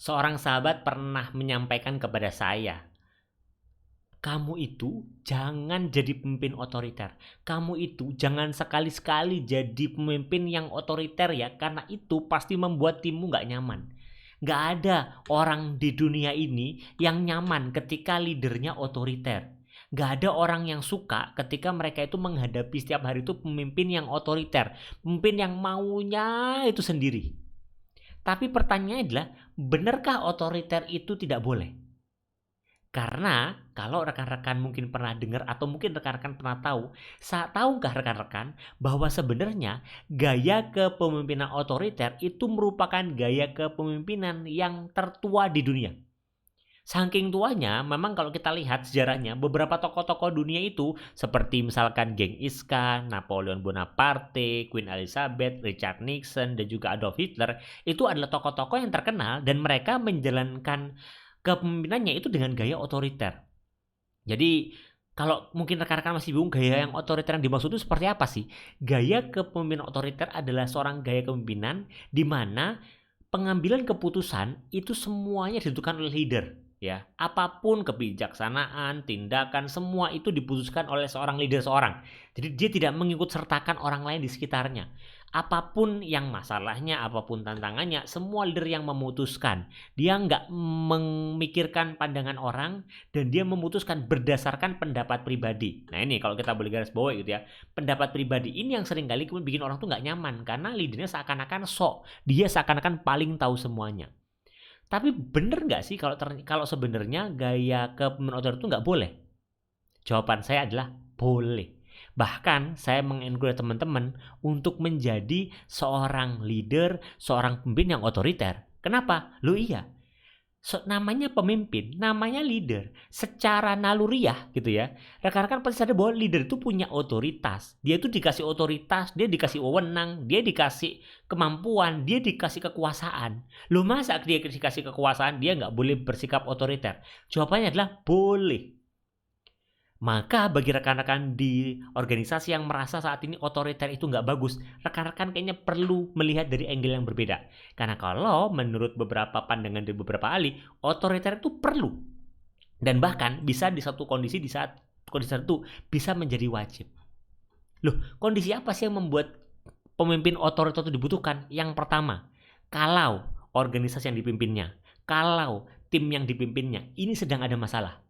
Seorang sahabat pernah menyampaikan kepada saya, kamu itu jangan jadi pemimpin otoriter. Kamu itu jangan sekali-sekali jadi pemimpin yang otoriter ya, karena itu pasti membuat timmu gak nyaman. Gak ada orang di dunia ini yang nyaman ketika leadernya otoriter. Gak ada orang yang suka ketika mereka itu menghadapi setiap hari itu pemimpin yang otoriter. Pemimpin yang maunya itu sendiri. Tapi pertanyaannya adalah, benarkah otoriter itu tidak boleh? Karena kalau rekan-rekan mungkin pernah dengar atau mungkin rekan-rekan pernah tahu, tahukah rekan-rekan bahwa sebenarnya gaya kepemimpinan otoriter itu merupakan gaya kepemimpinan yang tertua di dunia. Saking tuanya, memang kalau kita lihat sejarahnya, beberapa tokoh-tokoh dunia itu seperti misalkan Genghis Khan, Napoleon Bonaparte, Queen Elizabeth, Richard Nixon, dan juga Adolf Hitler, itu adalah tokoh-tokoh yang terkenal dan mereka menjalankan kepemimpinannya itu dengan gaya otoriter. Jadi kalau mungkin rekan-rekan masih bingung gaya yang otoriter yang dimaksud itu seperti apa sih? Gaya kepemimpinan otoriter adalah seorang gaya kepemimpinan di mana pengambilan keputusan itu semuanya ditentukan oleh leader. Ya, apapun kebijaksanaan, tindakan, semua itu diputuskan oleh seorang leader seorang. Jadi dia tidak mengikut sertakan orang lain di sekitarnya. Apapun yang masalahnya, apapun tantangannya, semua leader yang memutuskan. Dia nggak memikirkan pandangan orang dan dia memutuskan berdasarkan pendapat pribadi. Nah ini kalau kita boleh garis bawah gitu ya, pendapat pribadi ini yang sering kali bikin orang tuh nggak nyaman karena leadernya seakan-akan sok, dia seakan-akan paling tahu semuanya. Tapi bener nggak sih kalau sebenarnya gaya kepemimpinan otoriter itu nggak boleh? Jawaban saya adalah boleh. Bahkan saya mengencourage teman-teman untuk menjadi seorang leader, seorang pemimpin yang otoriter. Kenapa? Loh iya, namanya pemimpin, namanya leader. Secara naluriah gitu ya, rekan-rekan pasti sadar bahwa leader itu punya otoritas. Dia itu dikasih otoritas, dia dikasih wewenang, dia dikasih kemampuan, dia dikasih kekuasaan. Loh masa dia dikasih kekuasaan dia nggak boleh bersikap otoriter? Jawabannya adalah boleh. Maka bagi rekan-rekan di organisasi yang merasa saat ini otoriter itu nggak bagus, rekan-rekan kayaknya perlu melihat dari angle yang berbeda. Karena kalau menurut beberapa pandangan dari beberapa ahli, otoriter itu perlu. Dan bahkan bisa di satu kondisi, di saat kondisi tertentu bisa menjadi wajib. Loh, kondisi apa sih yang membuat pemimpin otoriter itu dibutuhkan? Yang pertama, kalau organisasi yang dipimpinnya, kalau tim yang dipimpinnya, ini sedang ada masalah.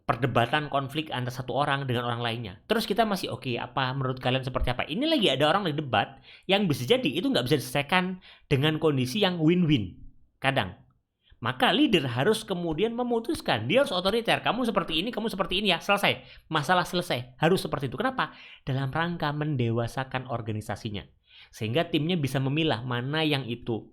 Perdebatan konflik antara satu orang dengan orang lainnya. Terus kita masih oke, apa menurut kalian seperti apa? Ini lagi ada orang lagi debat yang bisa jadi itu nggak bisa diselesaikan dengan kondisi yang win-win. Kadang. Maka leader harus kemudian memutuskan. Dia harus otoriter. Kamu seperti ini, kamu seperti ini ya. Selesai. Masalah selesai. Harus seperti itu. Kenapa? Dalam rangka mendewasakan organisasinya. Sehingga timnya bisa memilah mana yang itu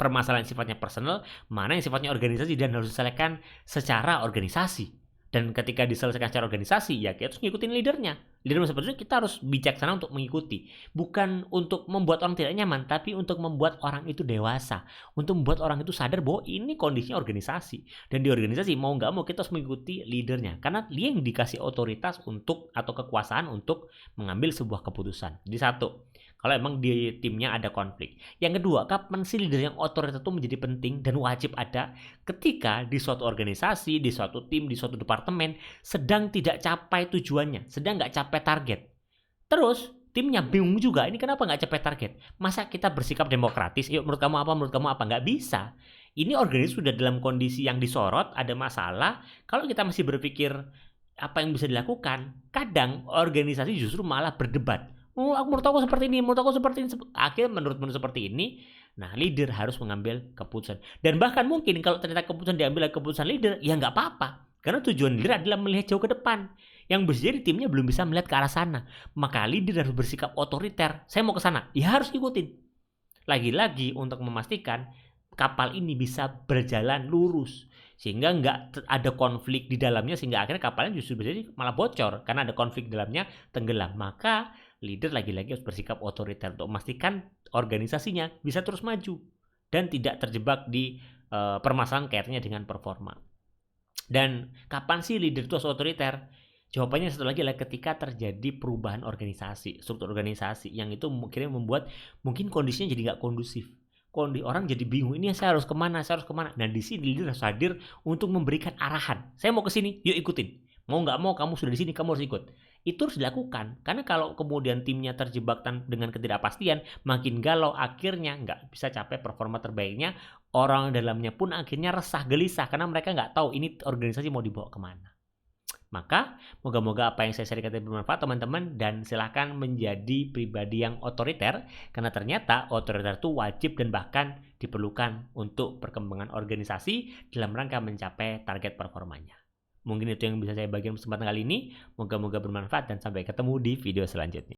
permasalahan sifatnya personal, mana yang sifatnya organisasi dan harus diselesaikan secara organisasi. Dan ketika diselesaikan secara organisasi, ya kita harus ngikutin leadernya. Leader seperti itu kita harus bijaksana untuk mengikuti. Bukan untuk membuat orang tidak nyaman, tapi untuk membuat orang itu dewasa. Untuk membuat orang itu sadar bahwa ini kondisinya organisasi. Dan di organisasi mau nggak mau kita harus mengikuti leadernya. Karena dia yang dikasih otoritas untuk atau kekuasaan untuk mengambil sebuah keputusan. Jadi satu, kalau emang di timnya ada konflik. Yang kedua, kapan sih leader yang otoriter itu menjadi penting dan wajib ada? Ketika di suatu organisasi, di suatu tim, di suatu departemen sedang tidak capai tujuannya, sedang nggak capai target. Terus timnya bingung juga, ini kenapa nggak capai target? Masa kita bersikap demokratis? Yuk menurut kamu apa? Menurut kamu apa? Nggak bisa. Ini organisasi sudah dalam kondisi yang disorot, ada masalah. Kalau kita masih berpikir apa yang bisa dilakukan, kadang organisasi justru malah berdebat. Menurut aku seperti ini, menurut aku seperti ini. Akhirnya menurut seperti ini. Nah, leader harus mengambil keputusan. Dan bahkan mungkin kalau ternyata keputusan diambil keputusan leader, ya nggak apa-apa. Karena tujuan leader adalah melihat jauh ke depan. Yang bisa jadi timnya belum bisa melihat ke arah sana. Maka leader harus bersikap otoriter. Saya mau ke sana, ya harus ikutin. Lagi-lagi untuk memastikan kapal ini bisa berjalan lurus. Sehingga nggak ada konflik di dalamnya, sehingga akhirnya kapalnya justru bisa malah bocor. Karena ada konflik di dalamnya, tenggelam. Maka leader lagi-lagi harus bersikap otoriter untuk memastikan organisasinya bisa terus maju dan tidak terjebak di permasalahan kaitannya dengan performa. Dan kapan sih leader itu harus otoriter? Jawabannya satu lagi adalah ketika terjadi perubahan organisasi, struktur organisasi yang itu mungkin membuat mungkin kondisinya jadi nggak kondusif. orang jadi bingung, ini saya harus kemana, saya harus kemana. Nah, di sini leader harus hadir untuk memberikan arahan. Saya mau ke sini, yuk ikutin. Mau nggak mau, kamu sudah di sini, kamu harus ikut. Itu harus dilakukan. Karena kalau kemudian timnya terjebak dengan ketidakpastian, makin galau, akhirnya nggak bisa capai performa terbaiknya. Orang dalamnya pun akhirnya resah, gelisah, karena mereka nggak tahu ini organisasi mau dibawa kemana. Maka, moga-moga apa yang saya sharingkan tadi bermanfaat teman-teman, dan silahkan menjadi pribadi yang otoriter, karena ternyata otoriter itu wajib dan bahkan diperlukan untuk perkembangan organisasi dalam rangka mencapai target performanya. Mungkin itu yang bisa saya bagikan kesempatan kali ini. Moga-moga bermanfaat dan sampai ketemu di video selanjutnya.